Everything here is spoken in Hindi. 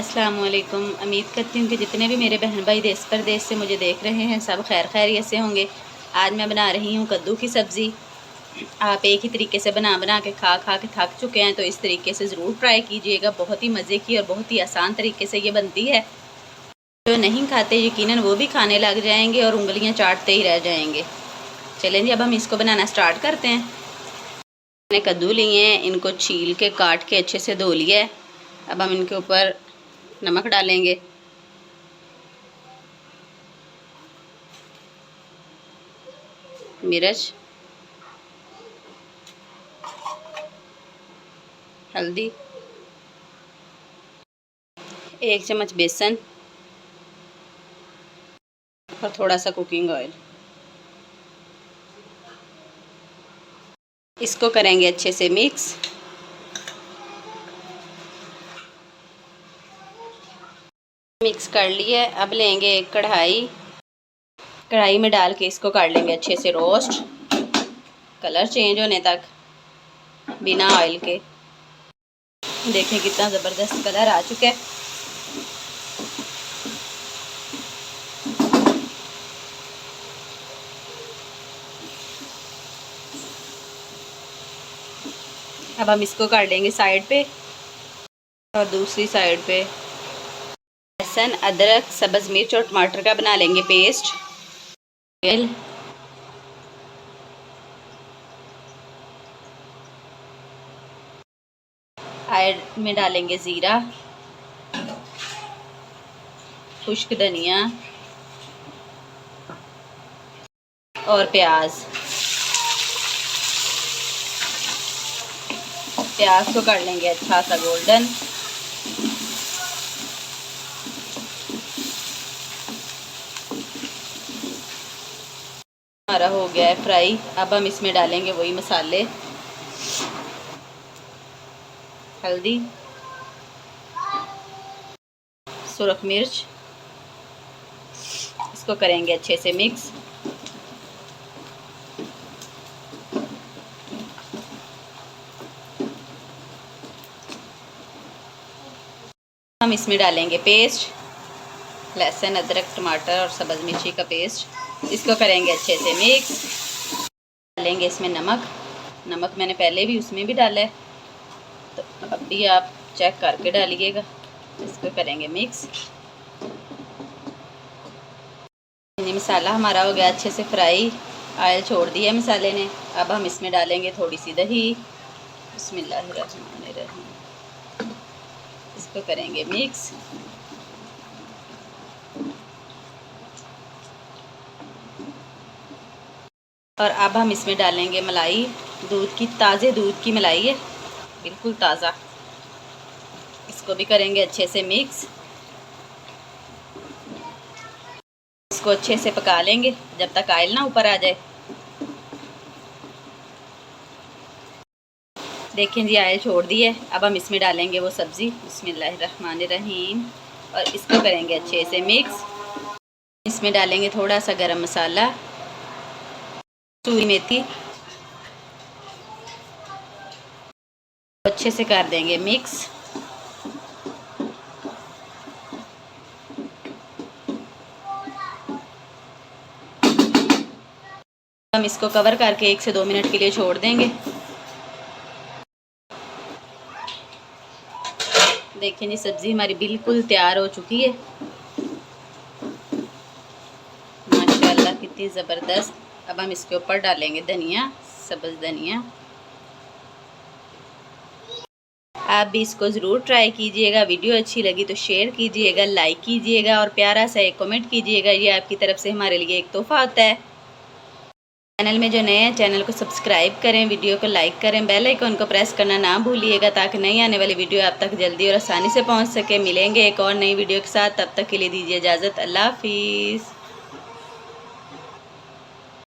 अस्सलामुअलैकुम। उम्मीद करती हूँ कि जितने भी मेरे बहन भाई देश परदेश से मुझे देख रहे हैं सब खैर खैरियत से होंगे। आज मैं बना रही हूँ कद्दू की सब्ज़ी। आप एक ही तरीके से बना बना के खा के थक चुके हैं, तो इस तरीके से ज़रूर ट्राई कीजिएगा। बहुत ही मज़े की और बहुत ही आसान तरीके से ये बनती है। जो नहीं खाते यकीनन वो भी खाने लग जाएंगे और उंगलियाँ चाटते ही रह जाएंगे। चलें जी, अब हम इसको बनाना स्टार्ट करते हैं। मैंने कद्दू लिए हैं, इनको छील के काट के अच्छे से धो लिया है। अब हम इनके ऊपर नमक डालेंगे, मिर्च, हल्दी, 1 चम्मच बेसन और थोड़ा सा कुकिंग ऑयल। इसको करेंगे अच्छे से मिक्स। मिक्स कर लिए। अब लेंगे एक कढ़ाई, कढ़ाई में डाल के इसको कर लेंगे अच्छे से रोस्ट, कलर चेंज होने तक, बिना ऑयल के। देखें कितना ज़बरदस्त कलर आ चुका है। अब हम इसको कर लेंगे साइड पे और दूसरी साइड पे लहसुन, अदरक, सब्ज़ मिर्च और टमाटर का बना लेंगे पेस्ट। तेल, ऐड में डालेंगे ज़ीरा, खुश्क धनिया और प्याज। प्याज को कर लेंगे अच्छा सा गोल्डन। हमारा हो गया है फ्राई। अब हम इसमें डालेंगे वही मसाले, हल्दी, सुरख मिर्च। इसको करेंगे अच्छे से मिक्स। हम इसमें डालेंगे पेस्ट, लहसुन, अदरक, टमाटर और सब्ज़ मिर्ची का पेस्ट। इसको करेंगे अच्छे से मिक्स। डालेंगे इसमें नमक। नमक मैंने पहले भी उसमें भी डाला है, तो अब भी आप चेक करके डालिएगा। इसको करेंगे मिक्स। ये मसाला हमारा हो गया अच्छे से फ्राई, ऑयल छोड़ दिया मसाले ने। अब हम इसमें डालेंगे थोड़ी सी दही। बिस्मिल्लाहिर्रहमानिर्रहीम। इसको करेंगे मिक्स। और अब हम इसमें डालेंगे मलाई, दूध की, ताज़े दूध की मलाई है, बिल्कुल ताज़ा। इसको भी करेंगे अच्छे से मिक्स। इसको अच्छे से पका लेंगे जब तक ऑयल ना ऊपर आ जाए। देखें जी, ऑयल छोड़ दी है। अब हम इसमें डालेंगे वो सब्ज़ी। बिस्मिल्लाहिर्रहमानिर्रहीम। और इसको करेंगे अच्छे से मिक्स। इसमें डालेंगे थोड़ा सा गरम मसाला, कसूरी मेथी। अच्छे से कर देंगे मिक्स। हम इसको कवर करके 1 से 2 मिनट के लिए छोड़ देंगे। देखें जी, सब्ज़ी हमारी बिल्कुल तैयार हो चुकी है। माशाल्लाह कितनी ज़बरदस्त। अब हम इसके ऊपर डालेंगे धनिया, सब्ज़ धनिया। आप भी इसको ज़रूर ट्राई कीजिएगा। वीडियो अच्छी लगी तो शेयर कीजिएगा, लाइक कीजिएगा और प्यारा सा एक कमेंट कीजिएगा। ये आपकी तरफ से हमारे लिए एक तोहफ़ा होता है। चैनल में जो नए हैं चैनल को सब्सक्राइब करें, वीडियो को लाइक करें, बेल आइकन को प्रेस करना ना भूलिएगा ताकि नई आने वाली वीडियो आप तक जल्दी और आसानी से पहुंच सके। मिलेंगे एक और नई वीडियो के साथ, तब तक के लिए दीजिए इजाज़त। अल्लाह हाफिज़।